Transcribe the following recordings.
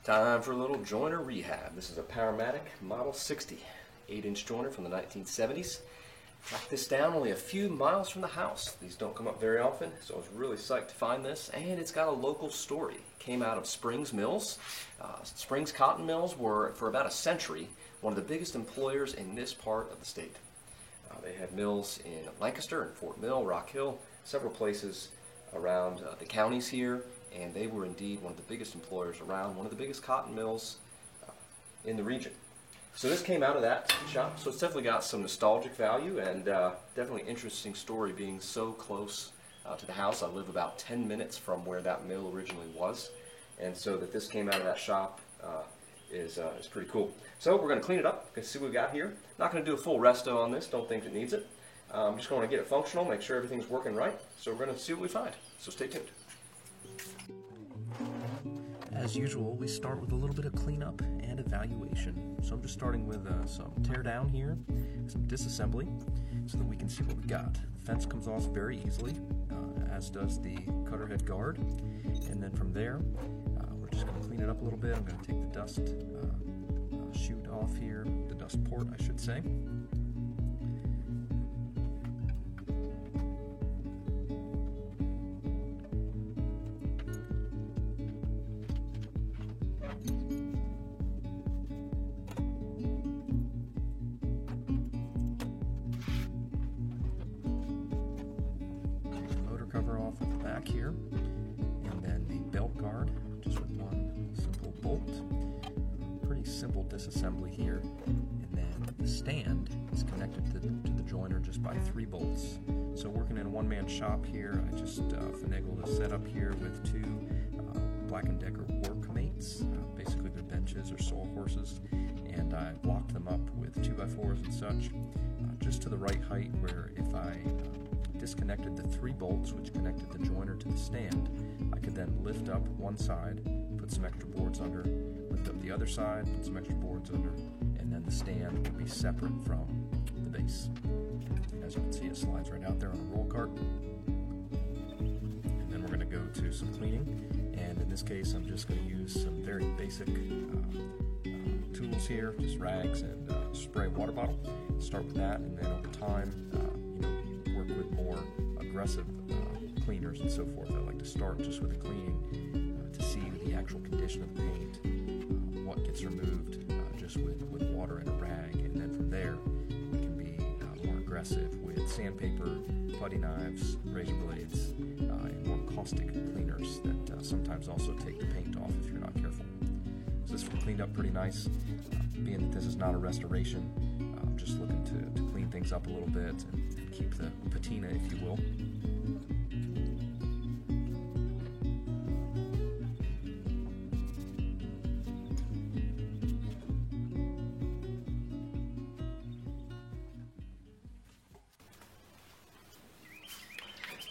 Time for a little joiner rehab. This is a Powermatic Model 60, 8-inch joiner from the 1970s. Tracked this down only a few miles from the house. These don't come up very often, so I was really psyched to find this. And it's got a local story. It came out of Springs Mills. Springs Cotton Mills were, for about a century, one of the biggest employers in this part of the state. They had mills in Lancaster and Fort Mill, Rock Hill, several places around the counties here, and they were indeed one of the biggest employers around, one of the biggest cotton mills in the region. So this came out of that shop, so it's definitely got some nostalgic value and definitely interesting story being so close to the house. I live about 10 minutes from where that mill originally was, and so that this came out of that shop is pretty cool. So we're going to clean it up, see what we got here. Not going to do a full resto on this, don't think it needs it. I'm just going to get it functional, make sure everything's working right. So we're going to see what we find, so stay tuned. As usual, we start with a little bit of cleanup and evaluation. So I'm just starting with some tear down here, some disassembly, so that we can see what we got. The fence comes off very easily, as does the cutter head guard. And then from there, we're just going to clean it up a little bit. I'm going to take the dust chute off here, the dust port, I should say. Cover off at the back here, and then the belt guard just with one simple bolt. Pretty simple disassembly here, and then the stand is connected to the joiner just by 3 bolts. So working in a one-man shop here, I just finagled a setup here with 2 Black & Decker workmates, basically the benches or sawhorses, and I blocked them up with 2x4s and such, just to the right height where if I disconnected the 3 bolts which connected the joiner to the stand, I could then lift up one side, put some extra boards under, lift up the other side, put some extra boards under, and then the stand would be separate from the base. As you can see, it slides right out there on a roll cart. And then we're going to go to some cleaning, and in this case I'm just going to use some very basic tools here, just rags and spray water bottle. Start with that, and then over time work with more aggressive cleaners and so forth. I like to start just with the cleaning to see the actual condition of the paint, what gets removed just with water and a rag, and then from there we can be more aggressive with sandpaper, putty knives, razor blades, and more caustic cleaners that sometimes also take the paint off if you're not careful. So this one cleaned up pretty nice. Being that this is not a restoration, I'm just looking to clean things up a little bit and keep the patina, if you will.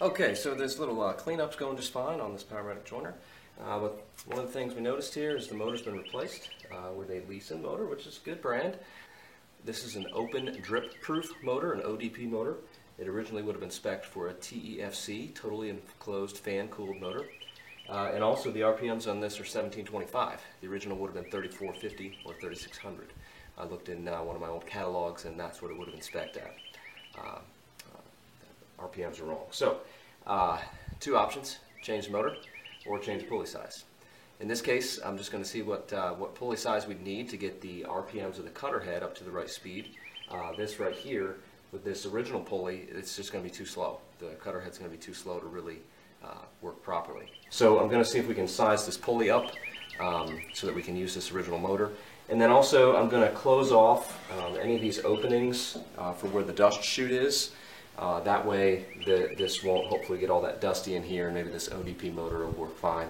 Okay, so this little cleanup's going just fine on this Powermatic joiner. But one of the things we noticed here is the motor's been replaced with a Leeson motor, which is a good brand. This is an open drip-proof motor, an ODP motor. It originally would have been spec'd for a TEFC, totally enclosed fan-cooled motor. And also the RPMs on this are 1725. The original would have been 3450 or 3600. I looked in one of my old catalogs, and that's what it would have been spec'd at. RPMs are wrong. So, 2 options: change the motor or change the pulley size. In this case, I'm just going to see what pulley size we'd need to get the RPMs of the cutter head up to the right speed. This right here, with this original pulley, it's just going to be too slow. The cutter head's going to be too slow to really work properly. So I'm going to see if we can size this pulley up so that we can use this original motor. And then also I'm going to close off any of these openings for where the dust chute is. That way this won't hopefully get all that dusty in here, and maybe this ODP motor will work fine.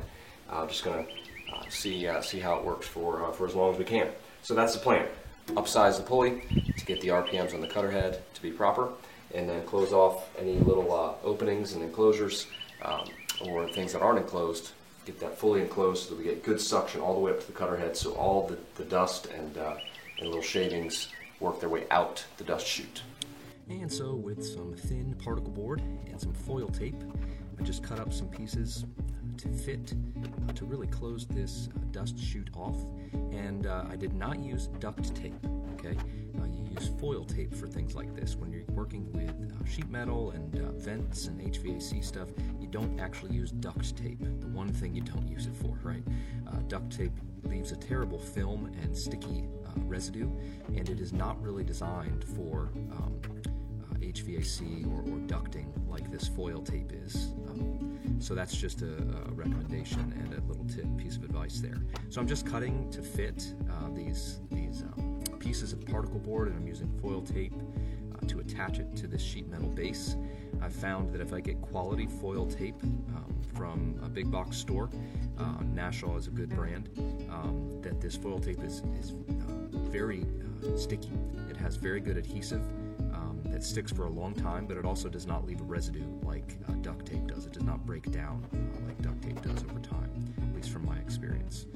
I'm just going to see how it works for as long as we can. So that's the plan. Upsize the pulley to get the RPMs on the cutter head to be proper, and then close off any little openings and enclosures or things that aren't enclosed. Get that fully enclosed so that we get good suction all the way up to the cutter head, so all the dust and little shavings work their way out the dust chute. And so with some thin particle board and some foil tape, I just cut up some pieces to fit to really close this dust chute off, and I did not use duct tape. Okay, you use foil tape for things like this. When you're working with sheet metal and vents and HVAC stuff, you don't actually use duct tape. The one thing you don't use it for, right? Duct tape leaves a terrible film and sticky residue, and it is not really designed for HVAC or ducting like this foil tape is. So that's just a recommendation and a little piece of advice there. So I'm just cutting to fit these pieces of particle board, and I'm using foil tape to attach it to this sheet metal base. I've found that if I get quality foil tape from a big box store, Nashall is a good brand, that this foil tape is very sticky. It has very good adhesive that sticks for a long time, but it also does not leave a residue like duct tape does. It does not break down like duct tape does over time, at least from my experience.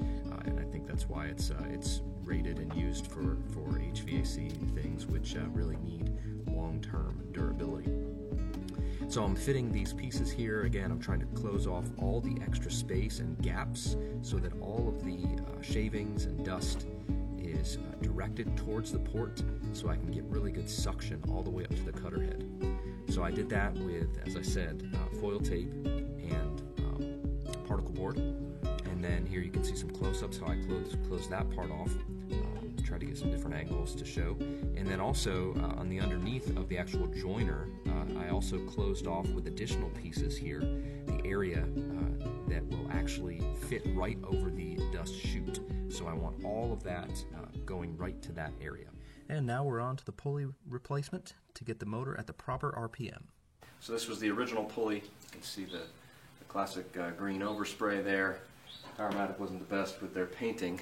And I think that's why it's rated and used for HVAC things which really need long-term durability. So I'm fitting these pieces here. Again, I'm trying to close off all the extra space and gaps so that all of the shavings and dust is directed towards the port, so I can get really good suction all the way up to the cutter head. So I did that with, as I said, foil tape and particle board. And then here you can see some close-ups how I close that part off. Try to get some different angles to show. And then also on the underneath of the actual joiner, I also closed off with additional pieces here the area that will actually fit right over the dust chute. So I want all of that going right to that area. And now we're on to the pulley replacement to get the motor at the proper RPM. So this was the original pulley. You can see the classic green overspray there. Powermatic wasn't the best with their painting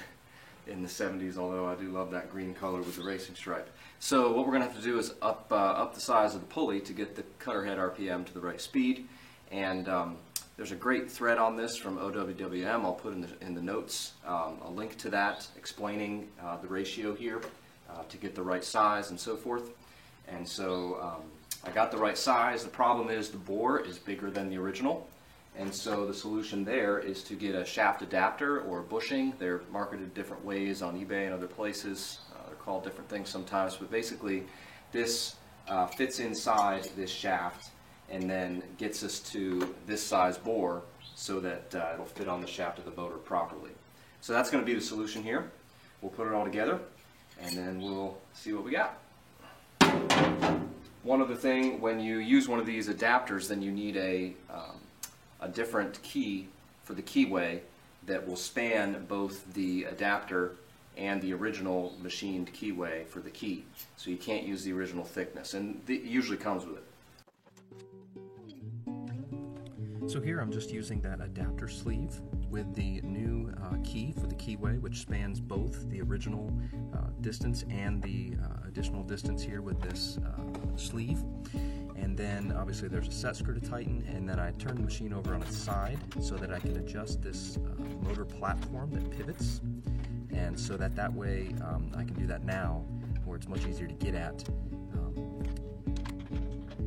in the 70s, although I do love that green color with the racing stripe. So what we're going to have to do is up the size of the pulley to get the cutter head RPM to the right speed. And there's a great thread on this from OWWM. I'll put in the notes a link to that explaining the ratio here to get the right size and so forth. And so I got the right size. The problem is the bore is bigger than the original. And so the solution there is to get a shaft adapter or a bushing. They're marketed different ways on eBay and other places. They're called different things sometimes, but basically this fits inside this shaft and then gets us to this size bore so that it'll fit on the shaft of the motor properly. So that's going to be the solution here. We'll put it all together and then we'll see what we got. One other thing, when you use one of these adapters, then you need a different key for the keyway that will span both the adapter and the original machined keyway for the key. So you can't use the original thickness, and it usually comes with it. So here I'm just using that adapter sleeve with the new key for the keyway, which spans both the original distance and the additional distance here with this sleeve. And then obviously there's a set screw to tighten, and then I turn the machine over on its side so that I can adjust this motor platform that pivots, and so that way I can do that now, where it's much easier to get at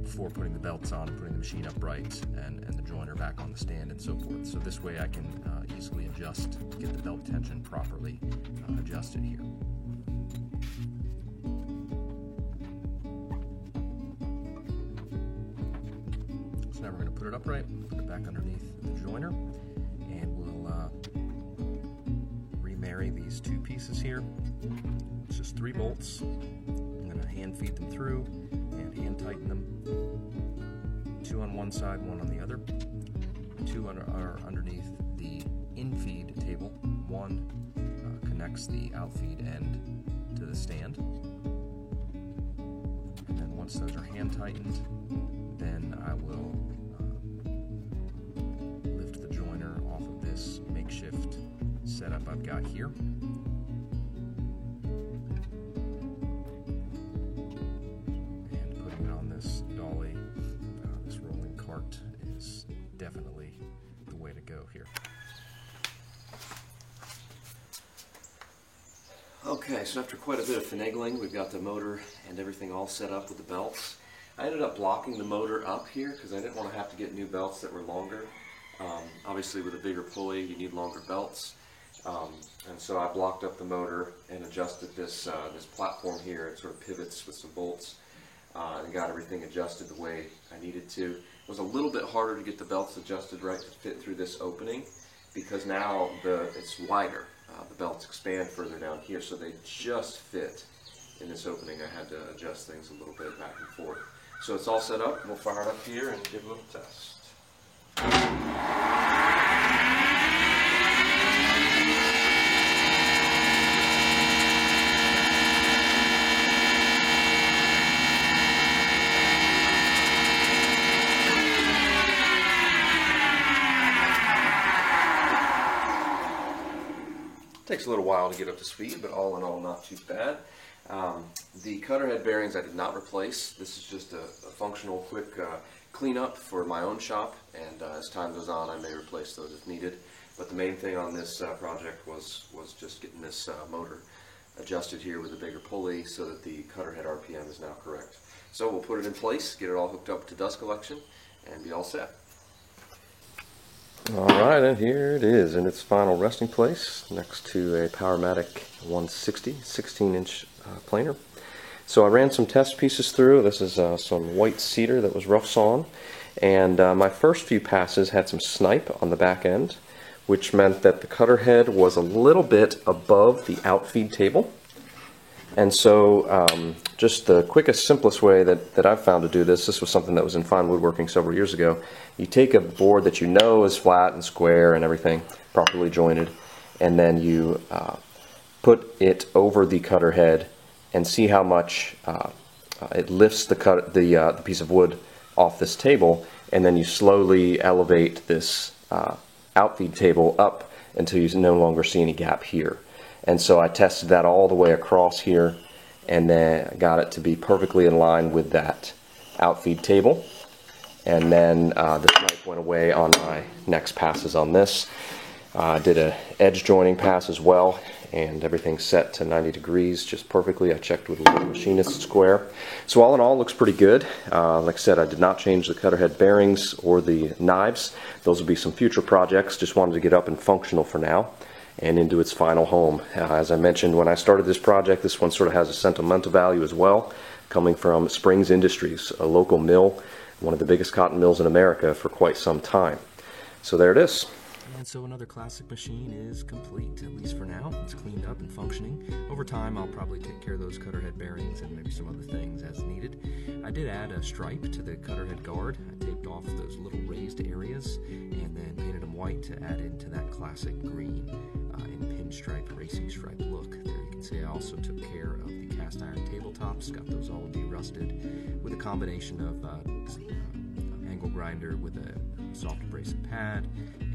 before putting the belts on, putting the machine upright, and the joiner back on the stand and so forth. So this way I can easily adjust, get the belt tension properly adjusted here. Now we're going to put it upright, put it back underneath the joiner, and we'll remarry these two pieces here. It's just 3 bolts. I'm going to hand feed them through and hand tighten them. 2 on one side, 1 on the other. 2 are underneath the in-feed table. 1 connects the out-feed end to the stand. And then once those are hand tightened, then I will lift the joiner off of this makeshift setup I've got here. And putting it on this dolly, this rolling cart, is definitely the way to go here. Okay, so after quite a bit of finagling, we've got the motor and everything all set up with the belts. I ended up blocking the motor up here because I didn't want to have to get new belts that were longer. Obviously with a bigger pulley you need longer belts, and so I blocked up the motor and adjusted this platform here. It sort of pivots with some bolts, and got everything adjusted the way I needed to. It was a little bit harder to get the belts adjusted right to fit through this opening, because now it's wider. The belts expand further down here, so they just fit in this opening. I had to adjust things a little bit back and forth. So it's all set up. We'll fire it up here and give a little test. Takes a little while to get up to speed, but all in all, not too bad. The cutter head bearings I did not replace. This is just a functional, quick cleanup for my own shop, and as time goes on, I may replace those if needed. But the main thing on this project was just getting this motor adjusted here with a bigger pulley so that the cutter head RPM is now correct. So we'll put it in place, get it all hooked up to dust collection, and be all set. Alright, and here it is in its final resting place next to a Powermatic 160 16-inch planer. So I ran some test pieces through. This is some white cedar that was rough sawn, and my first few passes had some snipe on the back end, which meant that the cutter head was a little bit above the outfeed table. And so just the quickest, simplest way that I've found to do this was something that was in fine woodworking several years ago. You take a board that you know is flat and square and everything, properly jointed, and then you put it over the cutter head and see how much it lifts the piece of wood off this table, and then you slowly elevate this outfeed table up until you no longer see any gap here. And so I tested that all the way across here, and then got it to be perfectly in line with that outfeed table. And then the snipe went away on my next passes on this. I did an edge joining pass as well, and everything's set to 90 degrees just perfectly. I checked with a little machinist square. So all in all, looks pretty good. Like I said, I did not change the cutter head bearings or the knives. Those will be some future projects. Just wanted to get up and functional for now and into its final home. As I mentioned when I started this project, this one sort of has a sentimental value as well, coming from Springs Industries, a local mill, one of the biggest cotton mills in America for quite some time. So there it is. And so another classic machine is complete, at least for now. It's cleaned up and functioning. Over time, I'll probably take care of those cutter head bearings and maybe some other things as needed. I did add a stripe to the cutter head guard. I taped off those little raised areas and then painted them white to add into that classic green and pinstripe racing stripe look. There you can see I also took care of the cast iron tabletops, got those all de-rusted with a combination of angle grinder with a soft abrasive pad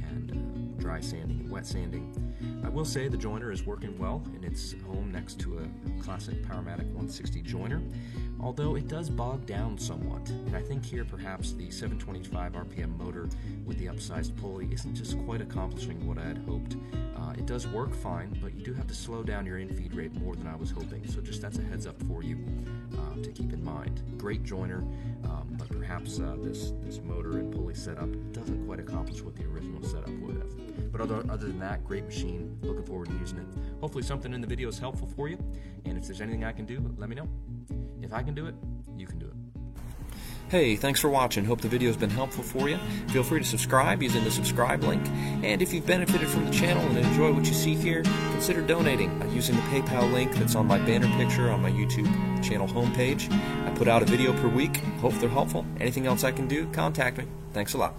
and dry sanding and wet sanding. I will say the joiner is working well in its home next to a classic Powermatic 160 joiner, although it does bog down somewhat, and I think here perhaps the 725 RPM motor with the upsized pulley isn't just quite accomplishing what I had hoped. It does work fine, but you do have to slow down your in-feed rate more than I was hoping, so just that's a heads up for you to keep in mind. Great joiner, but perhaps this motor and pulley setup doesn't quite accomplish what the original setup would have. But other than that, great machine. Looking forward to using it. Hopefully something in the video is helpful for you, and if there's anything I can do, let me know. If I can do it, you can do it. Hey, thanks for watching. Hope the video has been helpful for you. Feel free to subscribe using the subscribe link. And if you've benefited from the channel and enjoy what you see here, consider donating by using the PayPal link that's on my banner picture on my YouTube channel homepage. I put out a video per week. Hope they're helpful. Anything else I can do, contact me. Thanks a lot.